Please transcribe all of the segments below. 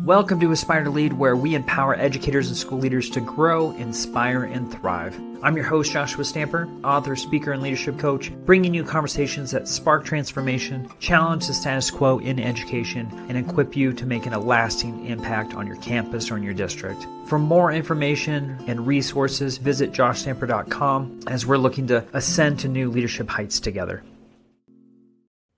Welcome to Aspire to Lead, where we empower educators and school leaders to grow, inspire, and thrive. I'm your host, Joshua Stamper, author, speaker, and leadership coach, bringing you conversations that spark transformation, challenge the status quo in education, and equip you to make a lasting impact on your campus or in your district. For more information and resources, visit joshstamper.com as we're looking to ascend to new leadership heights together.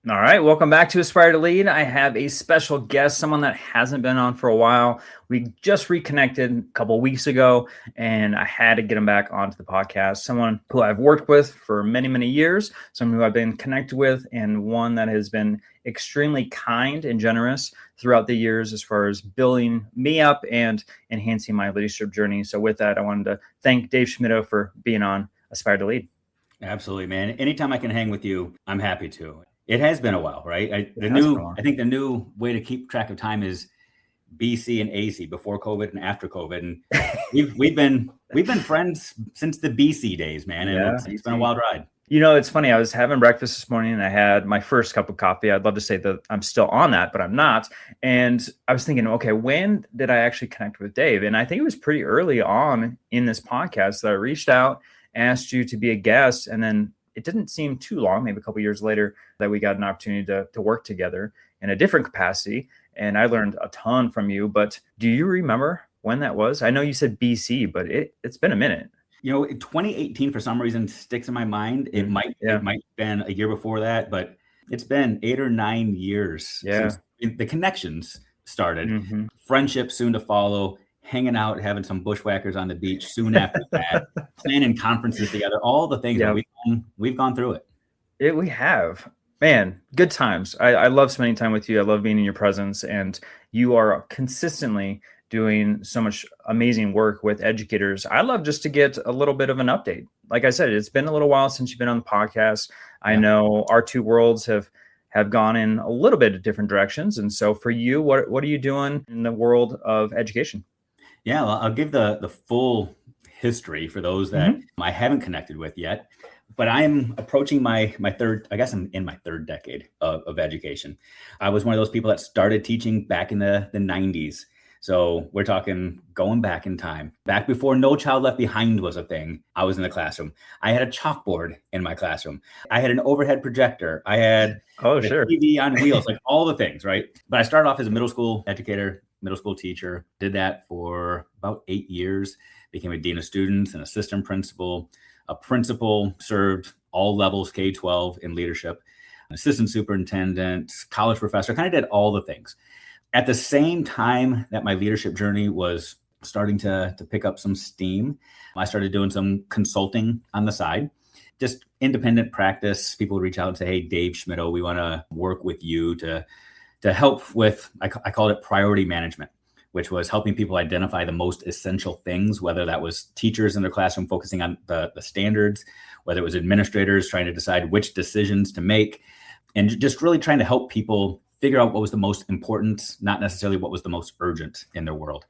All right, welcome back to Aspire to Lead. I have a special guest, someone that hasn't been on for a while. We just reconnected a couple of weeks ago, and I had to get him back onto the podcast. Someone who I've worked with for many, many years, someone who I've been connected with, and one that has been extremely kind and generous throughout the years as far as building me up and enhancing my leadership journey. So with that, I wanted to thank Dave Schmittou for being on Aspire to Lead. Absolutely, man. Anytime I can hang with you, I'm happy to. It has been a while, right? I think the new way to keep track of time is BC and AC, before COVID and after COVID. And we've been friends since the BC days, man. And it's been a wild ride. You know, it's funny. I was having breakfast this morning and I had my first cup of coffee. I'd love to say that I'm still on that, but I'm not. And I was thinking, okay, when did I actually connect with Dave? And I think it was pretty early on in this podcast that I reached out, asked you to be a guest, and then it didn't seem too long, maybe a couple of years later, that we got an opportunity to work together in a different capacity. And I learned a ton from you. But do you remember when that was? I know you said BC, but it's been a minute. You know, 2018 for some reason sticks in my mind. It might have been a year before that, but it's been 8 or 9 years since the connections started. Mm-hmm. Friendship soon to follow. Hanging out, having some bushwhackers on the beach soon after that, planning conferences together, all the things that we've gone through it. We have. Man, good times. I love spending time with you. I love being in your presence. And you are consistently doing so much amazing work with educators. I love just to get a little bit of an update. Like I said, it's been a little while since you've been on the podcast. I know our two worlds have gone in a little bit of different directions. And so for you, what are you doing in the world of education? Yeah, well, I'll give the full history for those that I haven't connected with yet. But I'm approaching my third, I guess I'm in my third decade of education. I was one of those people that started teaching back in the 90s. So we're talking going back in time. Back before No Child Left Behind was a thing, I was in the classroom. I had a chalkboard in my classroom. I had an overhead projector. I had TV on wheels, like all the things, right? But I started off as a middle school educator, middle school teacher, did that for about 8 years, became a dean of students, an assistant principal, a principal, served all levels, K-12 in leadership, an assistant superintendent, college professor, kind of did all the things. At the same time that my leadership journey was starting to pick up some steam, I started doing some consulting on the side, just independent practice. People would reach out and say, hey, Dave Schmittou, we want to work with you to help with, I called it priority management, which was helping people identify the most essential things, whether that was teachers in their classroom focusing on the standards, whether it was administrators trying to decide which decisions to make, and just really trying to help people figure out what was the most important, not necessarily what was the most urgent in their world.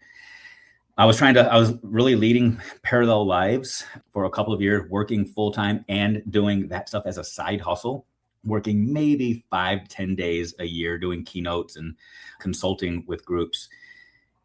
I was really leading parallel lives for a couple of years, working full-time and doing that stuff as a side hustle, working maybe 5-10 days a year, doing keynotes and consulting with groups.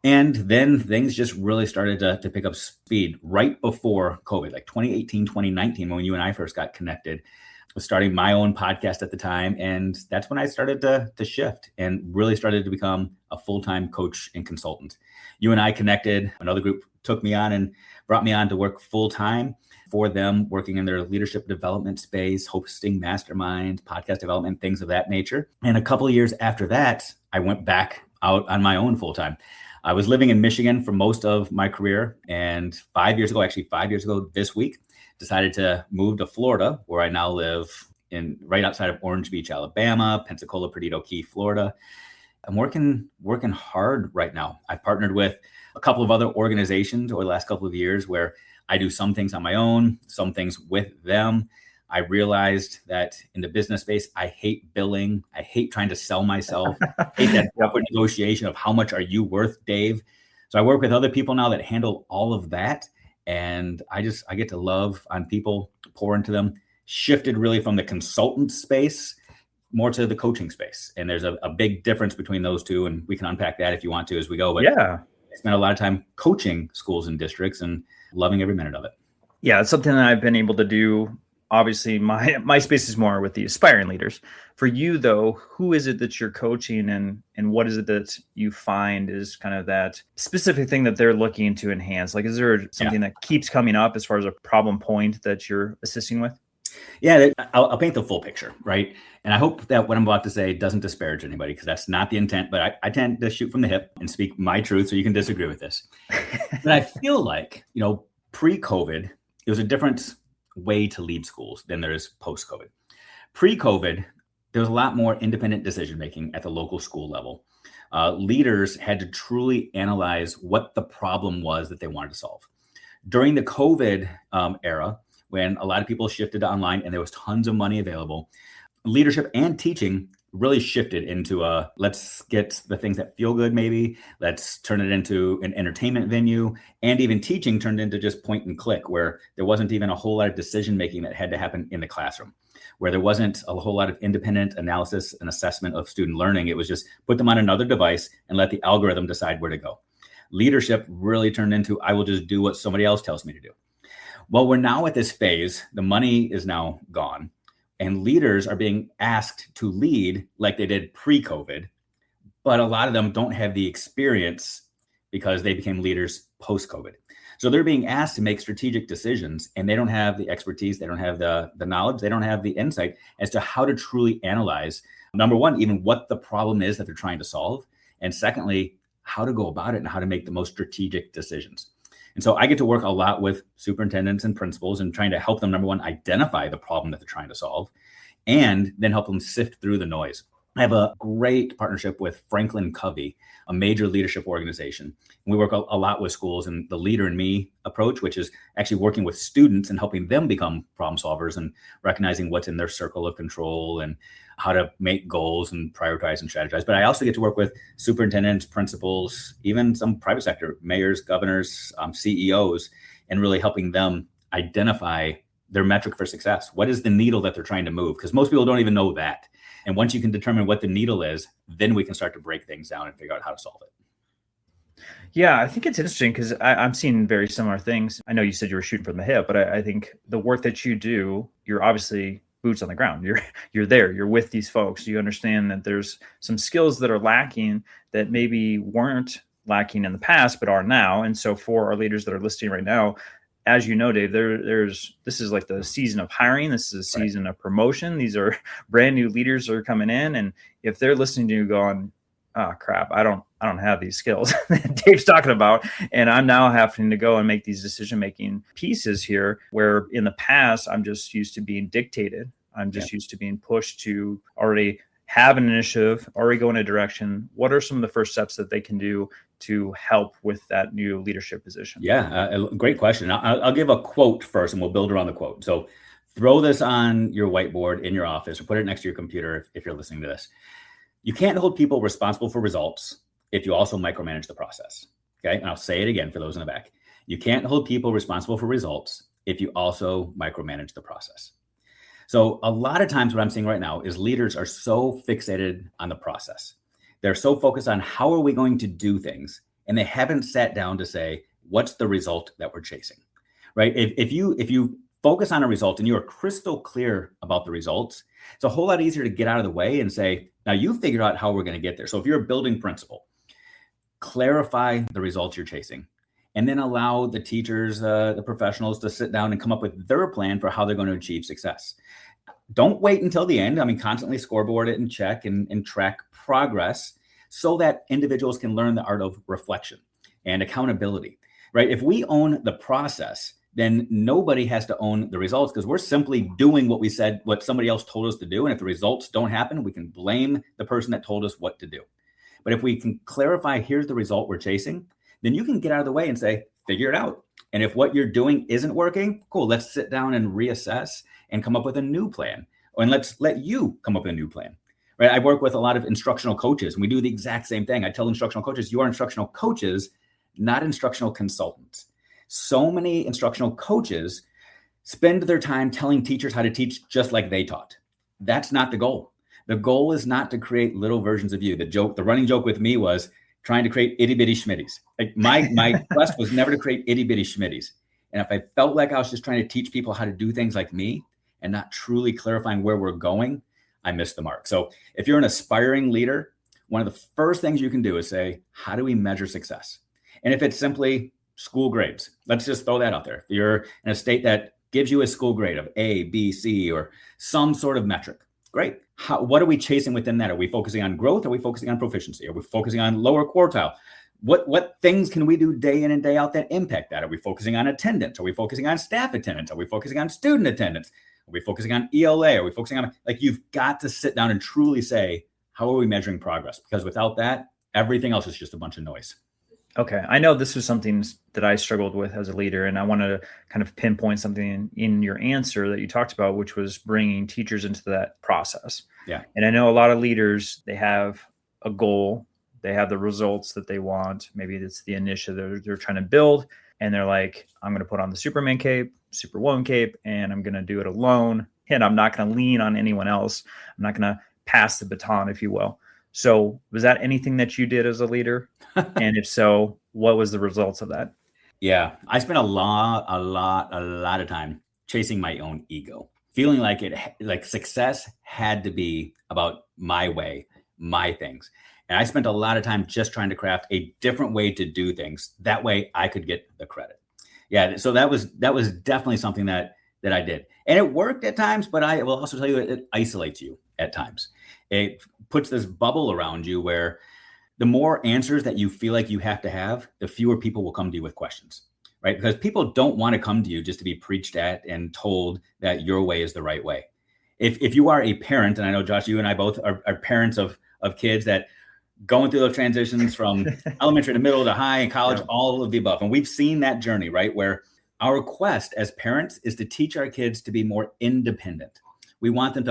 And then things just really started to pick up speed right before COVID, like 2018, 2019, when you and I first got connected. I was starting my own podcast at the time. And that's when I started to shift and really started to become a full-time coach and consultant. You and I connected. Another group took me on and brought me on to work full-time for them, working in their leadership development space, hosting masterminds, podcast development, things of that nature. And a couple of years after that, I went back out on my own full-time. I was living in Michigan for most of my career. And 5 years ago this week, decided to move to Florida, where I now live right outside of Orange Beach, Alabama, Pensacola, Perdido Key, Florida. I'm working hard right now. I've partnered with a couple of other organizations over the last couple of years where I do some things on my own, some things with them. I realized that in the business space, I hate billing. I hate trying to sell myself. I hate that awkward negotiation of how much are you worth, Dave? So I work with other people now that handle all of that. And I get to love on people, pour into them, shifted really from the consultant space more to the coaching space. And there's a big difference between those two. And we can unpack that if you want to as we go. But yeah, I spent a lot of time coaching schools and districts and loving every minute of it. Yeah, it's something that I've been able to do. Obviously, my space is more with the aspiring leaders. For you, though, who is it that you're coaching, and what is it that you find is kind of that specific thing that they're looking to enhance? Like, is there something that keeps coming up as far as a problem point that you're assisting with? Yeah, I'll paint the full picture, right? And I hope that what I'm about to say doesn't disparage anybody, because that's not the intent, but I tend to shoot from the hip and speak my truth, so you can disagree with this. But I feel like, pre-COVID, it was a different way to lead schools than there is post-COVID. Pre-COVID, there was a lot more independent decision-making at the local school level. Leaders had to truly analyze what the problem was that they wanted to solve. During the COVID era, when a lot of people shifted to online and there was tons of money available, leadership and teaching really shifted into let's get the things that feel good, maybe let's turn it into an entertainment venue, and even teaching turned into just point and click, where there wasn't even a whole lot of decision making that had to happen in the classroom, where there wasn't a whole lot of independent analysis and assessment of student learning. It was just put them on another device and let the algorithm decide where to go. Leadership really turned into, I will just do what somebody else tells me to do. Well, we're now at this phase, the money is now gone, and leaders are being asked to lead like they did pre-COVID, but a lot of them don't have the experience because they became leaders post-COVID. So they're being asked to make strategic decisions, and they don't have the expertise, they don't have the knowledge, they don't have the insight as to how to truly analyze, number one, even what the problem is that they're trying to solve, and secondly, how to go about it and how to make the most strategic decisions. And so I get to work a lot with superintendents and principals and trying to help them, number one, identify the problem that they're trying to solve, and then help them sift through the noise. I have a great partnership with Franklin Covey, a major leadership organization. We work a lot with schools, and the Leader in Me approach, which is actually working with students and helping them become problem solvers and recognizing what's in their circle of control and how to make goals and prioritize and strategize. But I also get to work with superintendents, principals, even some private sector, mayors, governors, CEOs, and really helping them identify their metric for success. What is the needle that they're trying to move? Because most people don't even know that. And once you can determine what the needle is, then we can start to break things down and figure out how to solve it. Yeah, I think it's interesting because I'm seeing very similar things. I know you said you were shooting from the hip, but I think the work that you do, you're obviously boots on the ground. You're there. You're with these folks. You understand that there's some skills that are lacking that maybe weren't lacking in the past, but are now. And so for our leaders that are listening right now, as you know, Dave, this is like the season of hiring. This is a season of promotion. These are brand new leaders that are coming in. And if they're listening to you going, oh crap, I don't have these skills that Dave's talking about, and I'm now having to go and make these decision-making pieces here, where in the past, I'm just used to being dictated. I'm just used to being pushed to already have an initiative, already go in a direction. What are some of the first steps that they can do to help with that new leadership position? Yeah, great question. I'll give a quote first, and we'll build around the quote. So throw this on your whiteboard in your office, or put it next to your computer if you're listening to this. You can't hold people responsible for results if you also micromanage the process. Okay, and I'll say it again for those in the back. You can't hold people responsible for results if you also micromanage the process. So a lot of times what I'm seeing right now is leaders are so fixated on the process. They're so focused on how are we going to do things, and they haven't sat down to say, what's the result that we're chasing, right? If you focus on a result and you are crystal clear about the results, it's a whole lot easier to get out of the way and say, now you figure out how we're going to get there. So if you're a building principal, clarify the results you're chasing, and then allow the teachers, the professionals to sit down and come up with their plan for how they're going to achieve success. Don't wait until the end. Constantly scoreboard it and check and track progress so that individuals can learn the art of reflection and accountability, right? If we own the process, then nobody has to own the results, because we're simply doing what we said, what somebody else told us to do. And if the results don't happen, we can blame the person that told us what to do. But if we can clarify, here's the result we're chasing, then you can get out of the way and say, figure it out. And if what you're doing isn't working, cool, let's sit down and reassess and come up with a new plan. And let's let you come up with a new plan, right? I work with a lot of instructional coaches, and we do the exact same thing. I tell instructional coaches, you are instructional coaches, not instructional consultants. So many instructional coaches spend their time telling teachers how to teach just like they taught. That's not the goal. The goal is not to create little versions of you. The running joke with me was trying to create itty bitty schmitties. Like my quest was never to create itty bitty schmitties. And if I felt like I was just trying to teach people how to do things like me and not truly clarifying where we're going, I missed the mark. So if you're an aspiring leader, one of the first things you can do is say, how do we measure success? And if it's simply school grades, let's just throw that out there. If you're in a state that gives you a school grade of A, B, C, or some sort of metric, great. What are we chasing within that? Are we focusing on growth? Are we focusing on proficiency? Are we focusing on lower quartile? What things can we do day in and day out that impact that? Are we focusing on attendance? Are we focusing on staff attendance? Are we focusing on student attendance? Are we focusing on ELA? Are we focusing on, like, you've got to sit down and truly say, how are we measuring progress? Because without that, everything else is just a bunch of noise. Okay. I know this was something that I struggled with as a leader, and I want to kind of pinpoint something in your answer that you talked about, which was bringing teachers into that process. Yeah. And I know a lot of leaders, they have a goal, they have the results that they want. Maybe it's the initiative they're trying to build, and they're like, I'm going to put on the Superman cape, Superwoman cape, and I'm going to do it alone. And I'm not going to lean on anyone else. I'm not going to pass the baton, if you will. So was that anything that you did as a leader? And if so, what was the results of that? Yeah, I spent a lot of time chasing my own ego, feeling like success had to be about my way, my things. And I spent a lot of time just trying to craft a different way to do things. That way I could get the credit. Yeah, so that was definitely something that I did. And it worked at times, but I will also tell you it isolates you at times. It puts this bubble around you where the more answers that you feel like you have to have, the fewer people will come to you with questions, right? Because people don't want to come to you just to be preached at and told that your way is the right way. If you are a parent, and I know, Josh, you and I both are parents of kids that going through those transitions from elementary to middle to high and college, all of the above. And we've seen that journey, right? Where our quest as parents is to teach our kids to be more independent. We want them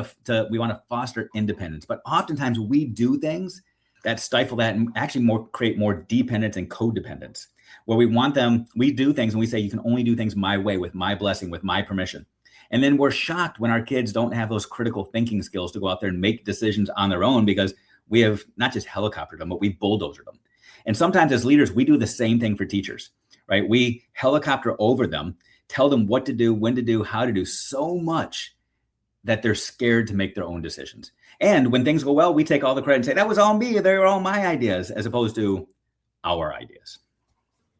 we want to foster independence, but oftentimes we do things that stifle that and actually create more dependence and codependence, where we do things and we say, you can only do things my way, with my blessing, with my permission. And then we're shocked when our kids don't have those critical thinking skills to go out there and make decisions on their own, because we have not just helicoptered them, but we've bulldozed them. And sometimes as leaders, we do the same thing for teachers, right? We helicopter over them, tell them what to do, when to do, how to do, so much that they're scared to make their own decisions. And when things go well, we take all the credit and say, that was all me, they were all my ideas, as opposed to our ideas.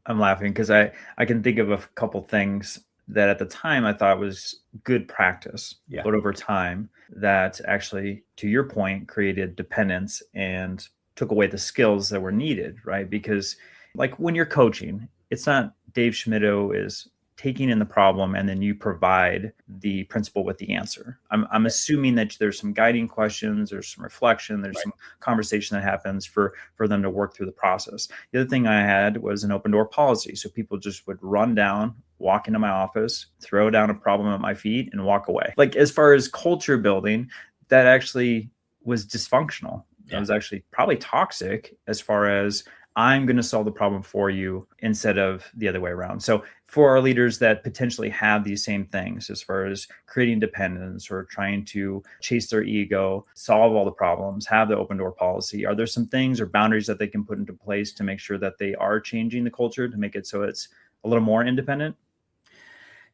I'm laughing because I can think of a couple things that at the time I thought was good practice, but over time that actually, to your point, created dependence and took away the skills that were needed, right? Because like when you're coaching, it's not Dave Schmittou is taking in the problem and then you provide the principal with the answer. I'm assuming that there's some guiding questions, there's some reflection, there's some conversation that happens for them to work through the process. The other thing I had was an open door policy. So people just would run down, walk into my office, throw down a problem at my feet and walk away. Like, as far as culture building, that actually was dysfunctional. It was actually probably toxic, as far as I'm going to solve the problem for you instead of the other way around. So for our leaders that potentially have these same things, as far as creating dependence or trying to chase their ego, solve all the problems, have the open door policy, are there some things or boundaries that they can put into place to make sure that they are changing the culture to make it so it's a little more independent?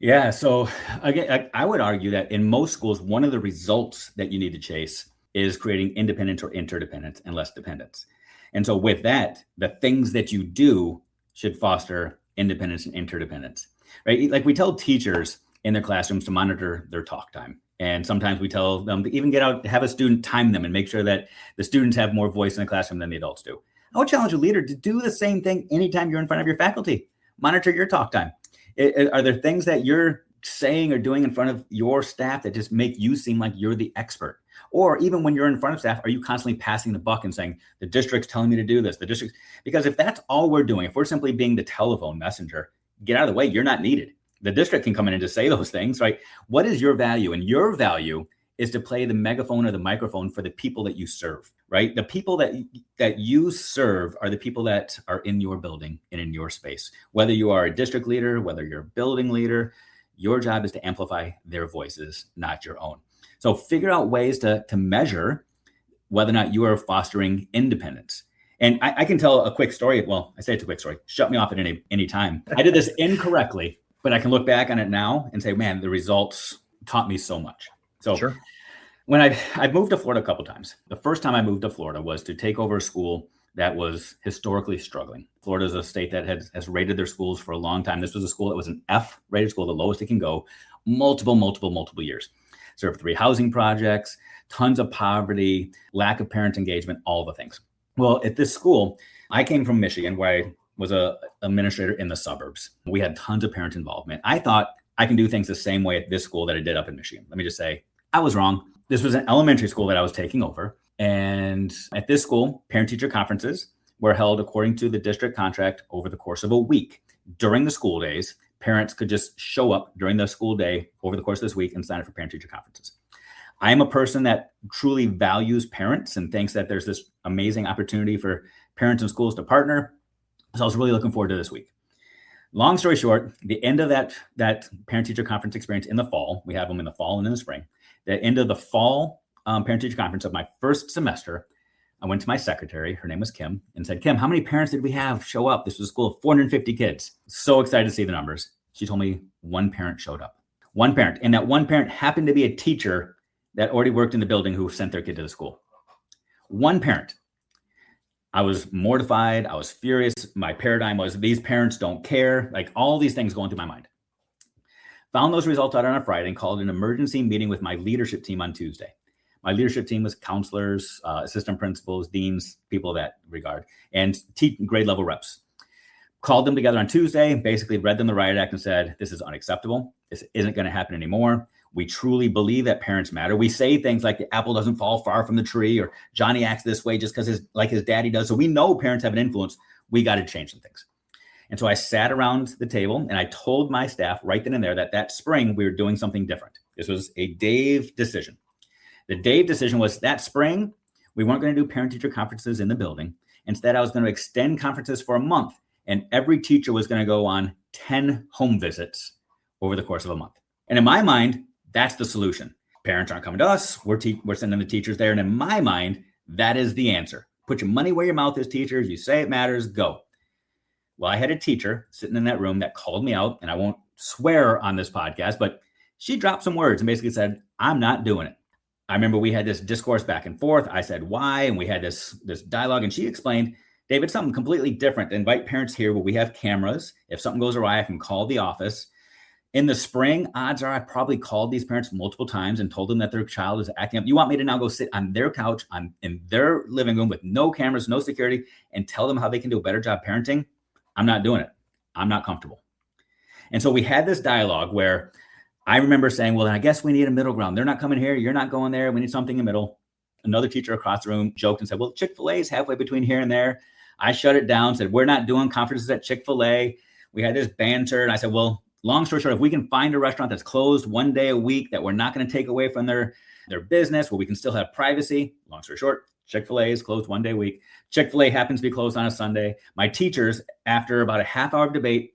Yeah. So again, I would argue that in most schools, one of the results that you need to chase is creating independence or interdependence and less dependence. And so with that, the things that you do should foster independence and interdependence, right? Like we tell teachers in their classrooms to monitor their talk time. And sometimes we tell them to even get out, have a student time them and make sure that the students have more voice in the classroom than the adults do. I would challenge a leader to do the same thing anytime you're in front of your faculty. Monitor your talk time. Are there things that you're saying or doing in front of your staff that just make you seem like you're the expert? Or even when you're in front of staff, are you constantly passing the buck and saying, the district's telling me to do this, because if that's all we're doing, if we're simply being the telephone messenger, get out of the way, you're not needed. The district can come in and just say those things, right? What is your value? And your value is to play the megaphone or the microphone for the people that you serve, right? The people that you serve are the people that are in your building and in your space. Whether you are a district leader, whether you're a building leader, your job is to amplify their voices, not your own. So figure out ways to measure whether or not you are fostering independence. And I can tell a quick story. Well, I say it's a quick story. Shut me off at any time. I did this incorrectly, but I can look back on it now and say, man, the results taught me so much. So Sure. When I've moved to Florida a couple of times. The first time I moved to Florida was to take over a school that was historically struggling. Florida is a state that has rated their schools for a long time. This was a school that was an F-rated school, the lowest it can go, multiple years. Served 3 housing projects, tons of poverty, lack of parent engagement, all the things. Well, at this school, I came from Michigan, where I was an administrator in the suburbs. We had tons of parent involvement. I thought I can do things the same way at this school that I did up in Michigan. Let me just say, I was wrong. This was an elementary school that I was taking over. And at this school, parent-teacher conferences were held according to the district contract over the course of a week. During the school days, parents could just show up during the school day over the course of this week and sign up for parent-teacher conferences. I am a person that truly values parents and thinks that there's this amazing opportunity for parents and schools to partner. So I was really looking forward to this week. Long story short, the end of that parent-teacher conference experience in the fall, we have them in the fall and in the spring. The end of the fall parent-teacher conference of my first semester, I went to my secretary, her name was Kim, and said, Kim, how many parents did we have show up? This was a school of 450 kids. So excited to see the numbers. She told me 1 parent showed up. 1 parent. And that 1 parent happened to be a teacher that already worked in the building who sent their kid to the school. 1 parent. I was mortified. I was furious. My paradigm was these parents don't care. Like all these things going through my mind. Found those results out on a Friday and called an emergency meeting with my leadership team on Tuesday. My leadership team was counselors, assistant principals, deans, people of that regard, and grade level reps. Called them together on Tuesday, basically read them the riot act and said, this is unacceptable. This isn't going to happen anymore. We truly believe that parents matter. We say things like the apple doesn't fall far from the tree, or Johnny acts this way just because his daddy does. So we know parents have an influence. We got to change some things. And so I sat around the table and I told my staff right then and there that spring we were doing something different. This was a Dave decision. The Dave decision was that spring, we weren't going to do parent-teacher conferences in the building. Instead, I was going to extend conferences for a month, and every teacher was going to go on 10 home visits over the course of a month. And in my mind, that's the solution. Parents aren't coming to us. We're sending the teachers there. And in my mind, that is the answer. Put your money where your mouth is, teachers. You say it matters, go. Well, I had a teacher sitting in that room that called me out, and I won't swear on this podcast, but she dropped some words and basically said, I'm not doing it. I remember we had this discourse back and forth. I said, why? And we had this dialogue, and she explained, Dave, it's something completely different. Invite parents here where we have cameras. If something goes awry, I can call the office. In the spring, odds are I probably called these parents multiple times and told them that their child is acting up. You want me to now go sit on their couch in their living room with no cameras, no security, and tell them how they can do a better job parenting? I'm not doing it. I'm not comfortable. And so we had this dialogue where I remember saying, well, then I guess we need a middle ground. They're not coming here. You're not going there. We need something in the middle. Another teacher across the room joked and said, well, Chick-fil-A is halfway between here and there. I shut it down, said, we're not doing conferences at Chick-fil-A. We had this banter. And I said, well, long story short, if we can find a restaurant that's closed 1 day a week that we're not going to take away from their business, where we can still have privacy. Long story short, Chick-fil-A is closed 1 day a week. Chick-fil-A happens to be closed on a Sunday. My teachers, after about a half hour of debate,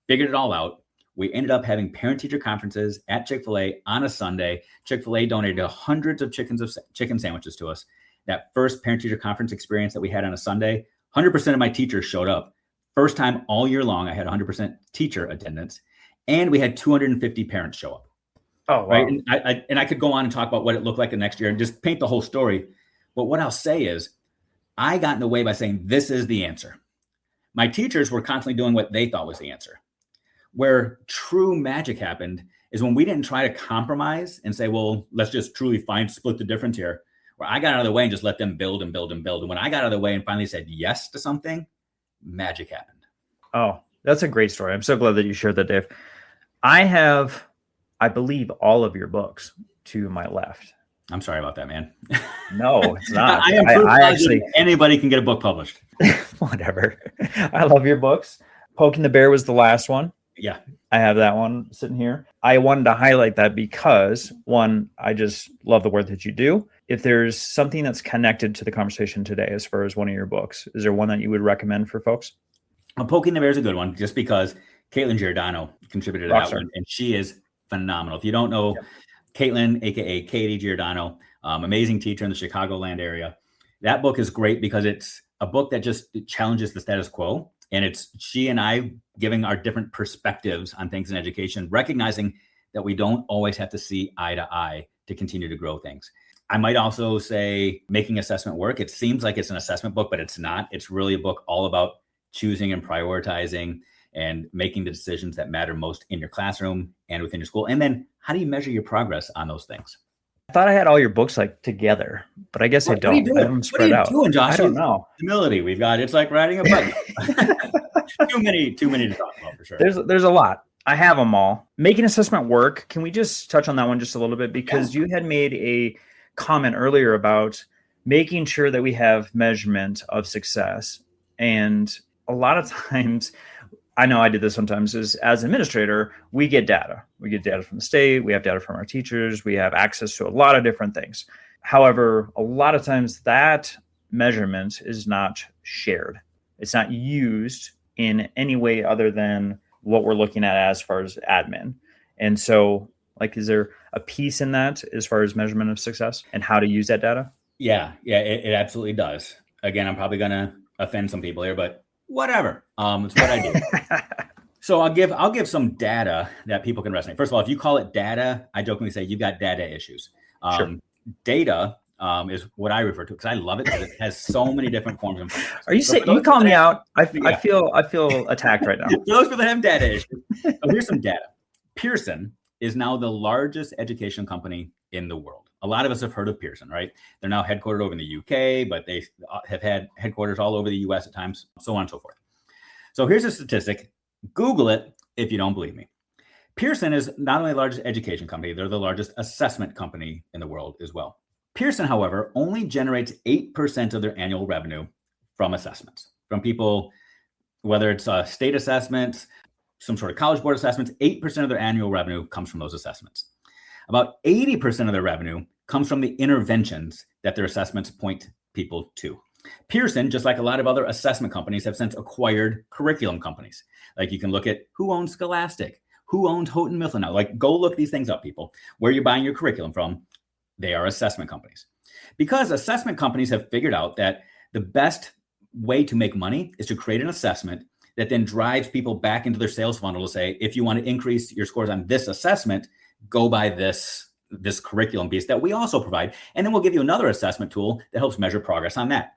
figured it all out. We ended up having parent-teacher conferences at Chick-fil-A on a Sunday. Chick-fil-A donated hundreds of chicken sandwiches to us. That first parent-teacher conference experience that we had on a Sunday, 100% of my teachers showed up. First time all year long, I had 100% teacher attendance. And we had 250 parents show up. Oh, wow. Right. And I could go on and talk about what it looked like the next year and just paint the whole story. But what I'll say is I got in the way by saying, this is the answer. My teachers were constantly doing what they thought was the answer. Where true magic happened is when we didn't try to compromise and say, well, let's just truly split the difference here. Where I got out of the way and just let them build and build and build. And when I got out of the way and finally said yes to something, magic happened. Oh, that's a great story. I'm so glad that you shared that, Dave. I have, I believe, all of your books to my left. I'm sorry about that, man. No, it's not. I actually anybody can get a book published. Whatever. I love your books. Poking the Bear was the last one. Yeah. I have that one sitting here. I wanted to highlight that because, one, I just love the work that you do. If there's something that's connected to the conversation today as far as one of your books, is there one that you would recommend for folks? Poking the Bear is a good one just because Caitlin Giordano contributed to that one, and she is phenomenal. If you don't know Caitlin, a.k.a. Katie Giordano, amazing teacher in the Chicagoland area. That book is great because it's a book that just challenges the status quo. And it's she and I giving our different perspectives on things in education, recognizing that we don't always have to see eye to eye to continue to grow things. I might also say Making Assessment Work. It seems like it's an assessment book, but it's not. It's really a book all about choosing and prioritizing and making the decisions that matter most in your classroom and within your school. And then how do you measure your progress on those things? I thought I had all your books like together, but I guess I don't. I don't spread out. What are you doing, Josh? I don't know. Humility. We've got, it's like riding a bike. too many to talk about for sure. There's a lot. I have them all. Making Assessment Work. Can we just touch on that one just a little bit? Because you had made a comment earlier about making sure that we have measurement of success. And a lot of times, I know I did this sometimes, is as an administrator, we get data. We get data from the state. We have data from our teachers. We have access to a lot of different things. However, a lot of times that measurement is not shared. It's not used in any way other than what we're looking at as far as admin. And so, like, is there a piece in that as far as measurement of success and how to use that data? Yeah, it absolutely does. Again, I'm probably going to offend some people here, but whatever. It's what I do. So I'll give some data that people can resonate. First of all, if you call it data, I jokingly say you've got data issues. Sure. Data is what I refer to because I love it because it has so many different forms. Are you saying you calling me out? I feel attacked right now. For those people that have data issues, so here's some data. Pearson is now the largest education company in the world. A lot of us have heard of Pearson, right? They're now headquartered over in the UK, but they have had headquarters all over the US at times, so on and so forth. So here's a statistic. Google it if you don't believe me. Pearson is not only the largest education company, they're the largest assessment company in the world as well. Pearson, however, only generates 8% of their annual revenue from assessments, from people, whether it's state assessments, some sort of college board assessments. 8% of their annual revenue comes from those assessments. About 80% of their revenue comes from the interventions that their assessments point people to. Pearson, just like a lot of other assessment companies, have since acquired curriculum companies. Like you can look at who owns Scholastic, who owns Houghton Mifflin now. Like go look these things up, people. Where you're buying your curriculum from, they are assessment companies. Because assessment companies have figured out that the best way to make money is to create an assessment that then drives people back into their sales funnel to say, if you want to increase your scores on this assessment, go buy this curriculum piece that we also provide. And then we'll give you another assessment tool that helps measure progress on that.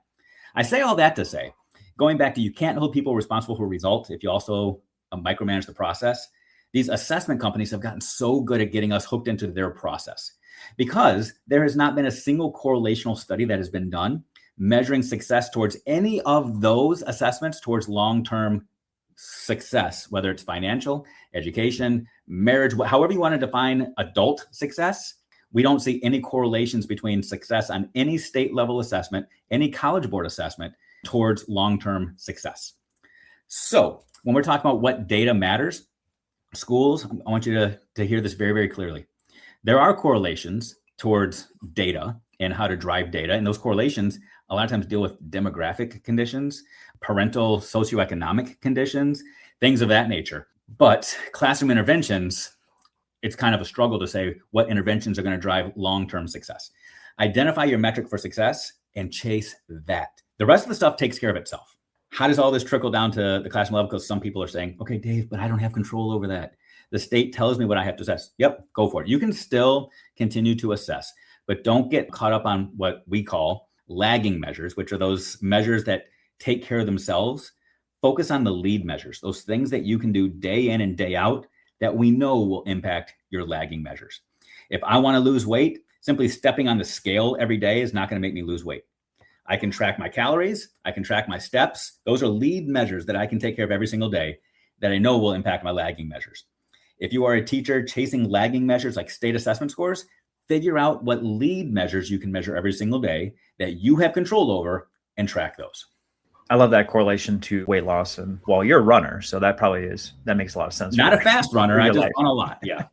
I say all that to say, going back to you can't hold people responsible for results if you also micromanage the process. These assessment companies have gotten so good at getting us hooked into their process because there has not been a single correlational study that has been done measuring success towards any of those assessments towards long-term success, whether it's financial, education, marriage, however you want to define adult success. We don't see any correlations between success on any state level assessment, any college board assessment towards long-term success. So when we're talking about what data matters, schools, I want you to hear this very, very clearly. There are correlations towards data and how to drive data. And those correlations a lot of times deal with demographic conditions, parental socioeconomic conditions, things of that nature. But classroom interventions, it's kind of a struggle to say what interventions are going to drive long-term success. Identify your metric for success and chase that. The rest of the stuff takes care of itself. How does all this trickle down to the classroom level? Because some people are saying, okay, Dave, but I don't have control over that. The state tells me what I have to assess. Yep, go for it. You can still continue to assess, but don't get caught up on what we call lagging measures, which are those measures that take care of themselves. Focus on the lead measures, those things that you can do day in and day out that we know will impact your lagging measures. If I want to lose weight, simply stepping on the scale every day is not going to make me lose weight. I can track my calories. I can track my steps. Those are lead measures that I can take care of every single day that I know will impact my lagging measures. If you are a teacher chasing lagging measures like state assessment scores, figure out what lead measures you can measure every single day that you have control over and track those. I love that correlation to weight loss. And well, you're a runner, so that makes a lot of sense. Not a fast runner. I just run a lot. Yeah.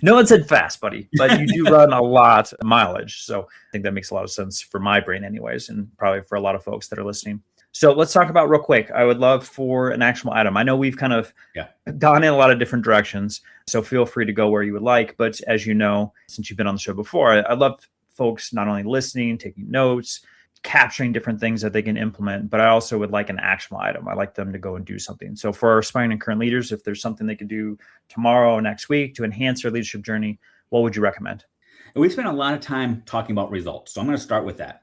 No one said fast, buddy, but you do run a lot of mileage. So I think that makes a lot of sense for my brain anyways, and probably for a lot of folks that are listening. So let's talk about real quick. I would love for an actionable item. I know we've kind of gone in a lot of different directions, so feel free to go where you would like. But as you know, since you've been on the show before, I love folks not only listening, taking notes, capturing different things that they can implement, but I also would like an actionable item. I like them to go and do something. So for our aspiring and current leaders, if there's something they could do tomorrow or next week to enhance their leadership journey, what would you recommend? And we spent a lot of time talking about results. So I'm going to start with that.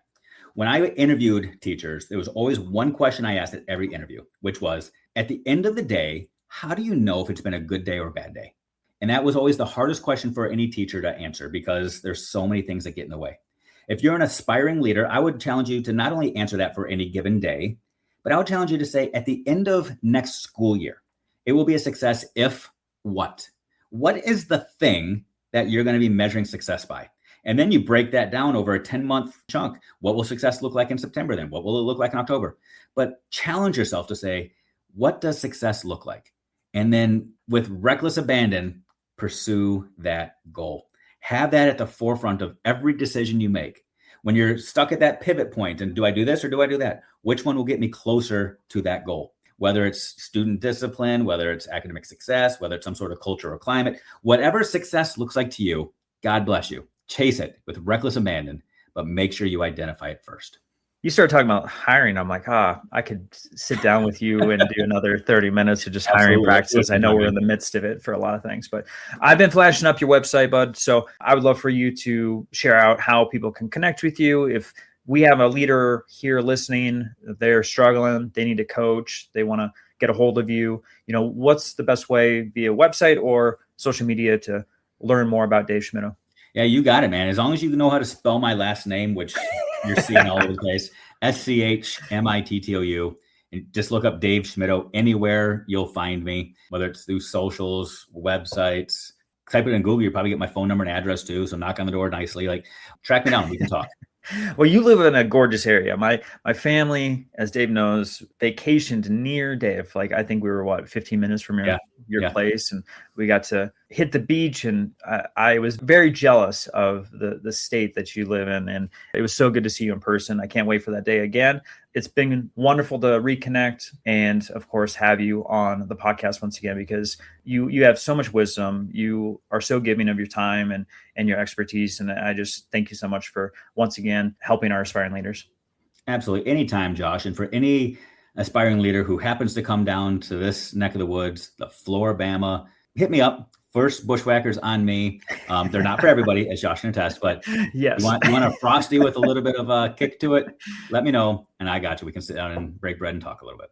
When I interviewed teachers, there was always one question I asked at every interview, which was, at the end of the day, how do you know if it's been a good day or a bad day? And that was always the hardest question for any teacher to answer because there's so many things that get in the way. If you're an aspiring leader, I would challenge you to not only answer that for any given day, but I would challenge you to say at the end of next school year, it will be a success if what? What is the thing that you're going to be measuring success by? And then you break that down over a 10-month chunk. What will success look like in September then? What will it look like in October? But challenge yourself to say, what does success look like? And then with reckless abandon, pursue that goal. Have that at the forefront of every decision you make. When you're stuck at that pivot point and do I do this or do I do that? Which one will get me closer to that goal? Whether it's student discipline, whether it's academic success, whether it's some sort of culture or climate, whatever success looks like to you, God bless you. Chase it with reckless abandon, but make sure you identify it first. You started talking about hiring. I'm like, I could sit down with you and do another 30 minutes of just hiring practices. I know we're in the midst of it for a lot of things, but I've been flashing up your website, bud. So I would love for you to share out how people can connect with you. If we have a leader here listening, they're struggling, they need a coach, they want to get a hold of you, what's the best way via website or social media to learn more about Dave Schmittou? Yeah, you got it, man. As long as you know how to spell my last name, which you're seeing all over the place, Schmittou, and just look up Dave Schmittou. Anywhere you'll find me, whether it's through socials, websites. Type it in Google, you probably get my phone number and address too. So knock on the door nicely, track me down. We can talk. Well, you live in a gorgeous area. My family, as Dave knows, vacationed near Dave. I think we were 15 minutes from your place, and we got to hit the beach. And I was very jealous of the state that you live in, and it was so good to see you in person. I can't wait for that day again. It's been wonderful to reconnect, and of course, have you on the podcast once again because you have so much wisdom. You are so giving of your time and your expertise, and I just thank you so much for once again helping our aspiring leaders. Absolutely. Anytime, Josh. And for any aspiring leader who happens to come down to this neck of the woods, the Floribama, hit me up. First Bushwhackers on me. They're not for everybody, as Josh can attest, but yes. You want a Frosty with a little bit of a kick to it, let me know, and I got you. We can sit down and break bread and talk a little bit.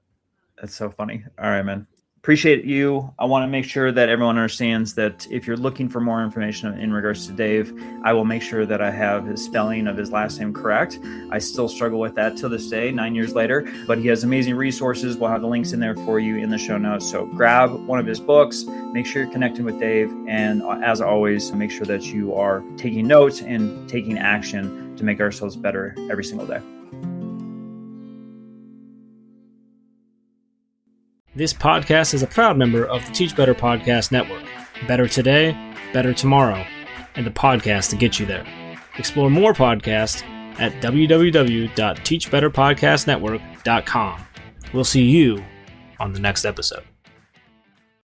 That's so funny. All right, man. Appreciate you. I want to make sure that everyone understands that if you're looking for more information in regards to Dave, I will make sure that I have his spelling of his last name correct. I still struggle with that till this day, 9 years later, but he has amazing resources. We'll have the links in there for you in the show notes. So grab one of his books, make sure you're connecting with Dave. And as always, make sure that you are taking notes and taking action to make ourselves better every single day. This podcast is a proud member of the Teach Better Podcast Network. Better today, better tomorrow, and the podcast to get you there. Explore more podcasts at www.teachbetterpodcastnetwork.com. We'll see you on the next episode.